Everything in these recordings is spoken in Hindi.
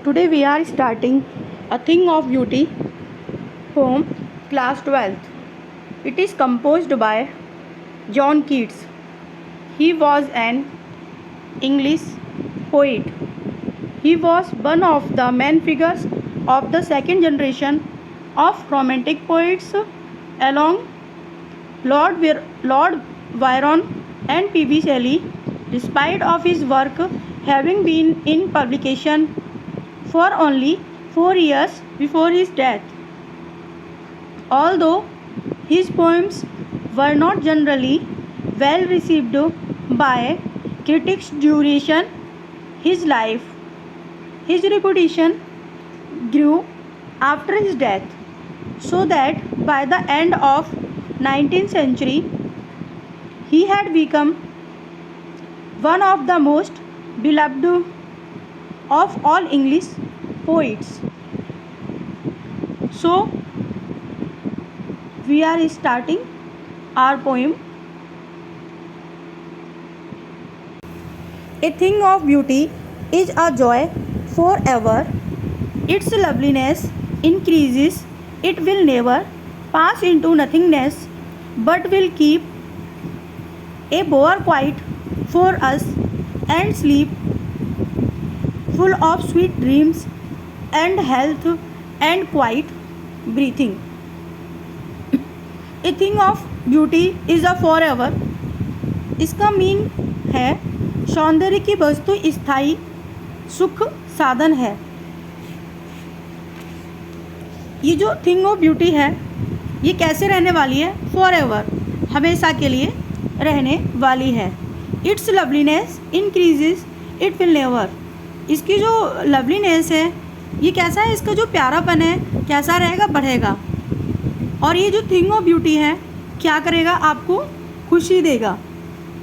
Today we are starting A Thing of Beauty from class 12th. It is composed by John Keats. He was an English poet. He was one of the main figures of the second generation of romantic poets along Lord Byron and P.B. Shelley. Despite of his work having been in publication for only 4 years before his death. Although his poems were not generally well received by critics during his life, his reputation grew after his death, so that by the end of 19th century he had become one of the most beloved of all English poets. So we are starting our poem. A thing of beauty is a joy forever. Its loveliness increases. It will never pass into nothingness, but will keep a bower quiet for us and sleep, full of sweet dreams and health and quiet breathing. A thing of beauty is a forever. इसका मीन है सौंदर्य की वस्तु स्थायी सुख साधन है. ये जो थिंग ऑफ ब्यूटी है ये कैसे रहने वाली है? फॉरएवर, हमेशा के लिए रहने वाली है. It's loveliness increases, it will never. इसकी जो लवलीनेस है ये कैसा है? इसका जो प्यारापन है कैसा रहेगा? बढ़ेगा. और ये जो थिंग ऑफ ब्यूटी है क्या करेगा? आपको खुशी देगा.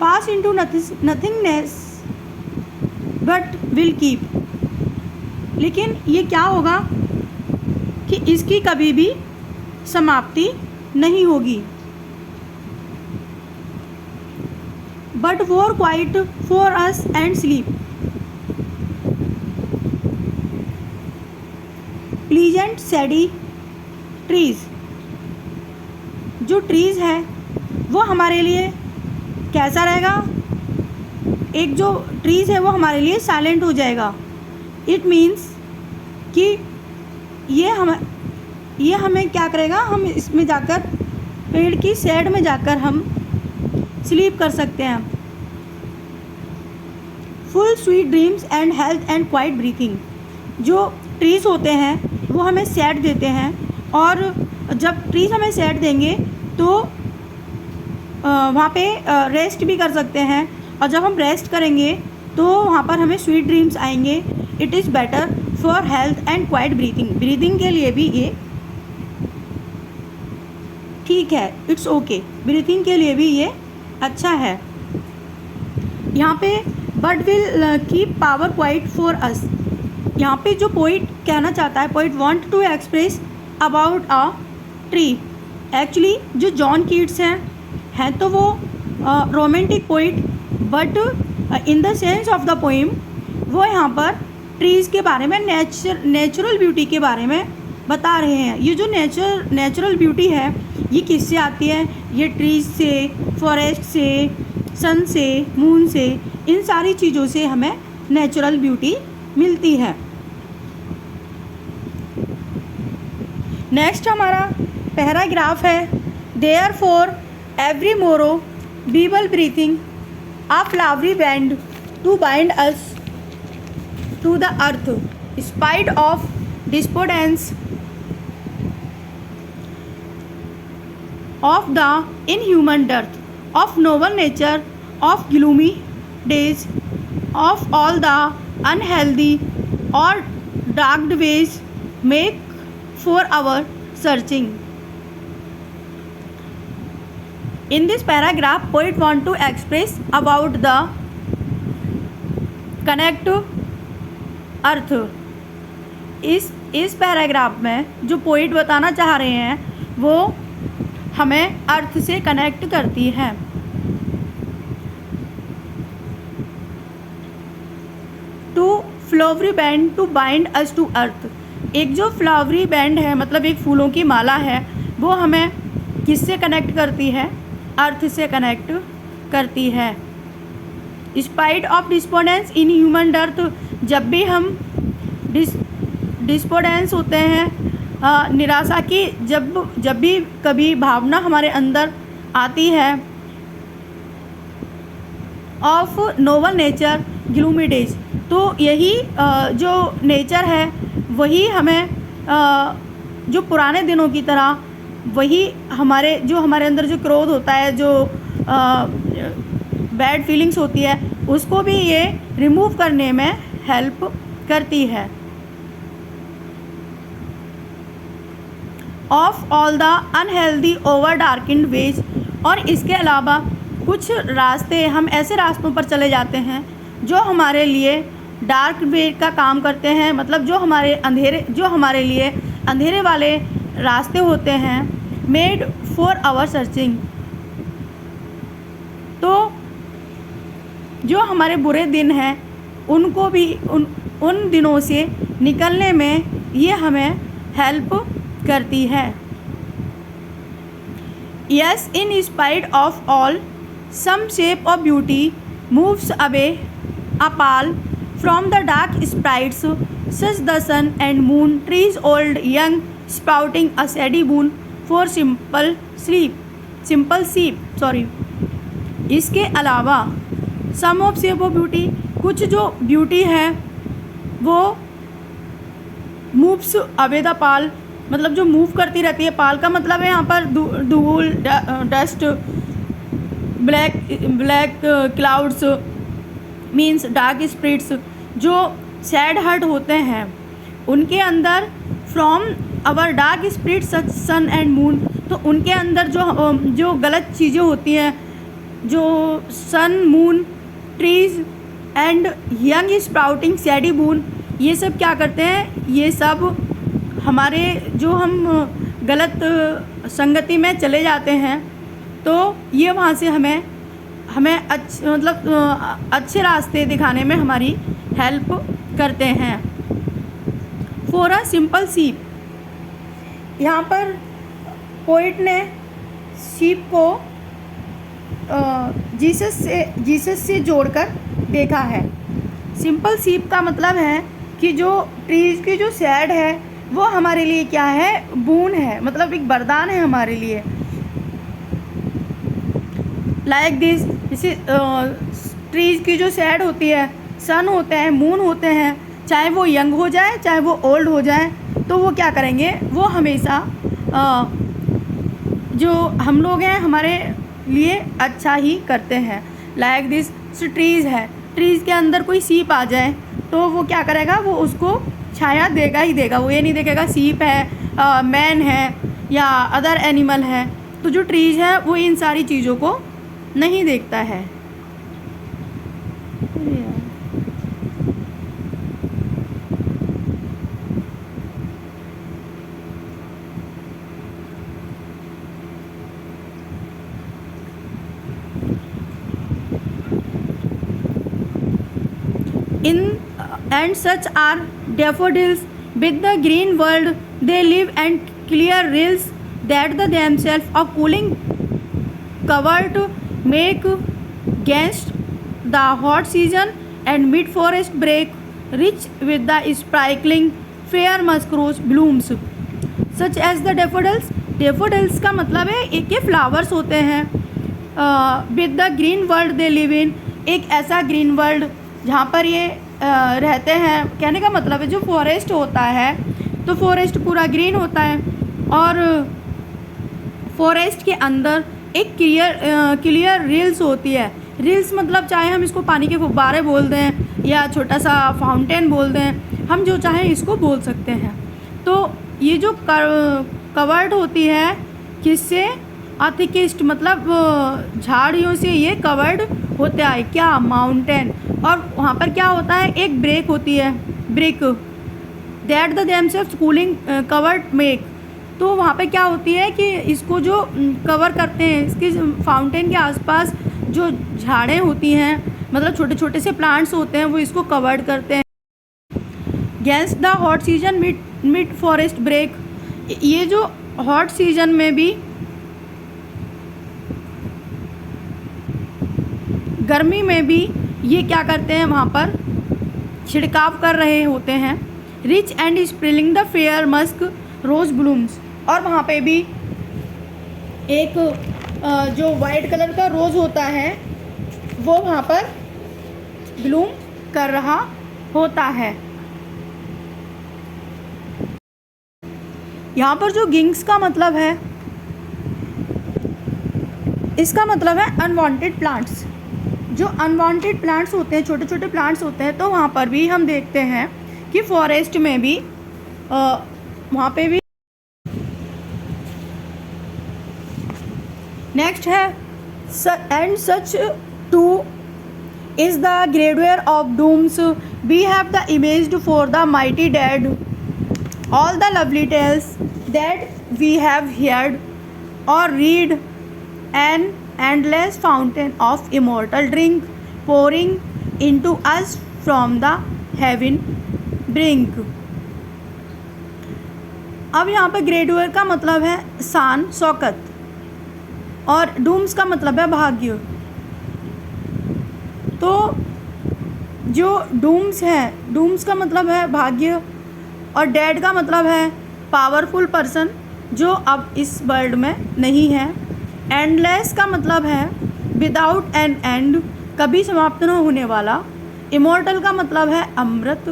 पास into nothingness but will keep. लेकिन ये क्या होगा कि इसकी कभी भी समाप्ति नहीं होगी. But war quite for us and sleep. Pleasant सैडी trees. जो ट्रीज है वो हमारे लिए कैसा रहेगा? एक जो ट्रीज है वो हमारे लिए साइलेंट हो जाएगा. इट मीन्स कि ये हमें क्या करेगा? हम इसमें जाकर पेड़ की शेड में जाकर हम स्लीप कर सकते हैं. Full sweet dreams and health and quite breathing. जो ट्रीज होते हैं वो हमें शेड देते हैं, और जब ट्रीज हमें शेड देंगे तो वहाँ पे रेस्ट भी कर सकते हैं, और जब हम रेस्ट करेंगे तो वहाँ पर हमें स्वीट ड्रीम्स आएंगे. It is better for health and quite breathing. Breathing के लिए भी ये ठीक है, इट्स ओके. ब्रीथिंग के लिए भी ये अच्छा है. यहाँ पे but will keep power quiet for us. यहाँ पे जो पोइट कहना चाहता है, poet want to express about a tree. Actually जो जॉन कीट्स हैं तो वो romantic poet, but in the sense of the poem वो यहाँ पर ट्रीज़ के बारे में, नेचुरल ब्यूटी के बारे में बता रहे हैं. ये जो नेचुरल ब्यूटी है ये किससे आती है? ये ट्रीज़ से, फॉरेस्ट से, सन से, मून से, इन सारी चीज़ों से हमें नेचुरल ब्यूटी मिलती है. नेक्स्ट हमारा पैराग्राफ है. There for every morrow we'll breathing a flowery band to bind us to the earth spite of despondence of the inhuman dearth of noble nature, of gloomy days, of all the unhealthy or dark ways, make for our searching. In this paragraph, poet want to express about the connect अर्थ. इस पैराग्राफ में जो पोइट बताना चाह रहे हैं वो हमें अर्थ से कनेक्ट करती है. To flowery band to bind us to earth. एक जो फ्लावरी बैंड है मतलब एक फूलों की माला है, वो हमें किससे कनेक्ट करती है? अर्थ से कनेक्ट करती है। Spite of despondence inhuman earth, जब भी हम डिस्पोडेंस होते हैं, निराशा की जब भी कभी भावना हमारे अंदर आती है, of noble nature gloomy days, तो यही जो नेचर है वही हमें जो पुराने दिनों की तरह वही हमारे अंदर जो क्रोध होता है, जो बैड फीलिंग्स होती है, उसको भी ये रिमूव करने में हेल्प करती है। Of all the unhealthy over darkened ways, और इसके अलावा कुछ रास्ते, हम ऐसे रास्तों पर चले जाते हैं जो हमारे लिए डार्क वे का काम करते हैं, मतलब जो हमारे लिए अंधेरे वाले रास्ते होते हैं, मेड फॉर आवर सर्चिंग। तो जो हमारे बुरे दिन हैं उनको भी उन दिनों से निकलने में ये हमें हेल्प करती है। Yes, in spite of all some shape of beauty moves away a pall from the dark spirits such the sun and moon, trees old young sprouting a shady boon for simple sheep. इसके अलावा some of shape of beauty, कुछ जो ब्यूटी है वो मूव्स अवे द पाल, मतलब जो मूव करती रहती है। पाल का मतलब है यहाँ पर धूल, dust, black clouds means dark spirits. जो सैड हार्ट होते हैं उनके अंदर from our dark spirit such sun and moon, तो उनके अंदर जो गलत चीज़ें होती हैं, जो sun, moon, trees and young sprouting shady boon, ये सब क्या करते हैं? ये सब हमारे जो हम गलत संगति में चले जाते हैं तो ये वहाँ से हमें अच्छे रास्ते दिखाने में हमारी हेल्प करते हैं। फॉर अ सिंपल सीप, यहाँ पर पोइट ने सीप को जीसस से जोड़कर देखा है। सिंपल सीप का मतलब है कि जो ट्रीज की जो सैड है वो हमारे लिए क्या है? बून है, मतलब एक वरदान है हमारे लिए। लाइक दिस, जैसे ट्रीज की जो सैड होती है, सन होते हैं, मून होते हैं, चाहे वो यंग हो जाए चाहे वो ओल्ड हो जाए, तो वो क्या करेंगे? वो हमेशा जो हम लोग हैं हमारे लिए अच्छा ही करते हैं। लाइक दिस ट्रीज़ है, ट्रीज़ के अंदर कोई सीप आ जाए तो वो क्या करेगा? वो उसको छाया देगा ही देगा। वो ये नहीं देखेगा सीप है, मैन है या अदर एनिमल है। तो जो ट्रीज़ है वो इन सारी चीज़ों को नहीं देखता है। And such are daffodils with the green world they live, and clear rills that the themselves of cooling covered make against the hot season, and mid forest break rich with the sparkling fair muskrose blooms such as the daffodils। daffodils का मतलब है एक के फ्लावर्स होते हैं। with the green world they live in, एक ऐसा ग्रीन वर्ल्ड जहाँ पर ये रहते हैं। कहने का मतलब है जो फॉरेस्ट होता है तो फॉरेस्ट पूरा ग्रीन होता है, और फॉरेस्ट के अंदर एक क्लियर रिल्स होती है। रिल्स मतलब चाहे हम इसको पानी के फुब्बारे बोल दें या छोटा सा फाउंटेन बोल दें, हम जो चाहें इसको बोल सकते हैं। तो ये जो कवर्ड होती है किससे? आर्थिकिस्ट, मतलब झाड़ियों से ये कवर्ड होता है। क्या? माउंटेन। और वहाँ पर क्या होता है? एक ब्रेक होती है, brick that the themselves cooling covered make. तो वहाँ पे क्या होती है कि इसको जो कवर करते हैं, इसके फाउंटेन के आसपास जो झाड़ें होती हैं, मतलब छोटे छोटे से प्लांट्स होते हैं, वो इसको कवर्ड करते हैं। Gainst the hot season mid forest brake, ये जो हॉट सीजन में भी, गर्मी में भी ये क्या करते हैं, वहाँ पर छिड़काव कर रहे होते हैं। Rich and sprinkling the fair musk rose blooms, और वहाँ पे भी एक जो वाइट कलर का रोज़ होता है वो वहाँ पर ब्लूम कर रहा होता है। यहाँ पर जो गिंग्स का मतलब है, इसका मतलब है अनवांटेड प्लांट्स। जो अनवांटेड प्लांट्स होते हैं, छोटे छोटे प्लांट्स होते हैं, तो वहाँ पर भी हम देखते हैं कि फॉरेस्ट में भी वहाँ पे भी। नेक्स्ट है and such too is the grandeur of dooms, we have the image for the mighty dead, all the lovely tales that we have heard और read, an endless fountain of immortal drink pouring into us from the heaven brink। अब यहाँ पर ग्रेडवेयर का मतलब है शान शौकत, और डूम्स का मतलब है भाग्य। तो जो डूम्स है, डूम्स का मतलब है भाग्य, और डेड का मतलब है पावरफुल पर्सन जो अब इस वर्ल्ड में नहीं है। एंडलेस का मतलब है विदाउट एन एंड, कभी समाप्त न होने वाला। इमोर्टल का मतलब है अमृत,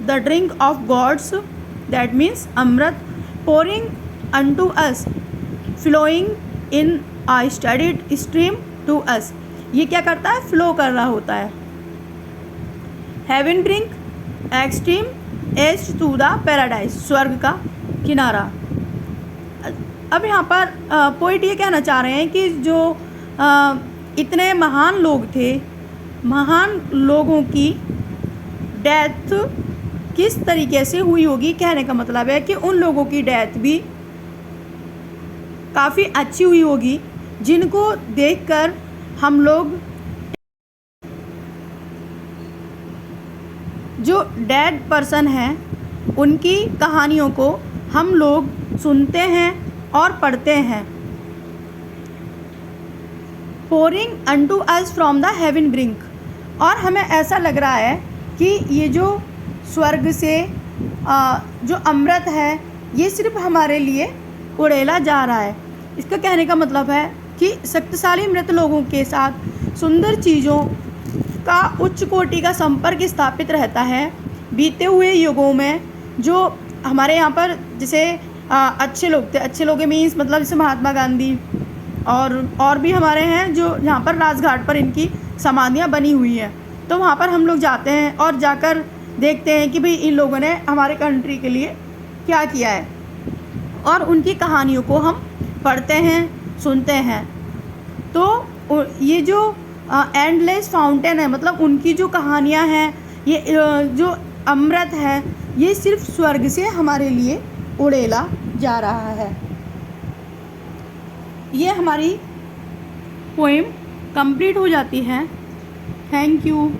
the drink of gods, that means अमृत। Pouring unto us, flowing in a studied stream to us, ये क्या करता है, फ्लो कर रहा होता है। Heaven brink, extreme edge to the paradise, स्वर्ग का किनारा। अब यहाँ पर पोइट ये कहना चाह रहे हैं कि जो इतने महान लोग थे, महान लोगों की डेथ किस तरीके से हुई होगी, कहने का मतलब है कि उन लोगों की डेथ भी काफ़ी अच्छी हुई होगी, जिनको देखकर हम लोग, जो डेड पर्सन हैं उनकी कहानियों को हम लोग सुनते हैं और पढ़ते हैं। Pouring unto us from the heaven brink, और हमें ऐसा लग रहा है कि ये जो स्वर्ग से जो अमृत है ये सिर्फ हमारे लिए उड़ेला जा रहा है। इसका कहने का मतलब है कि शक्तिशाली मृत लोगों के साथ सुंदर चीज़ों का उच्च कोटि का संपर्क स्थापित रहता है। बीते हुए युगों में जो हमारे यहाँ पर जैसे अच्छे लोग थे, अच्छे लोग मीन्स मतलब जैसे महात्मा गांधी और भी हमारे हैं जो यहाँ पर राजघाट पर इनकी समाधियाँ बनी हुई हैं, तो वहाँ पर हम लोग जाते हैं और जाकर देखते हैं कि भाई इन लोगों ने हमारे कंट्री के लिए क्या किया है, और उनकी कहानियों को हम पढ़ते हैं, सुनते हैं। तो ये जो एंडलेस फाउंटेन है, मतलब उनकी जो कहानियाँ हैं, ये जो अमृत है, ये सिर्फ स्वर्ग से हमारे लिए उड़ेला जा रहा है। ये हमारी पोएम कंप्लीट हो जाती है। Thank you.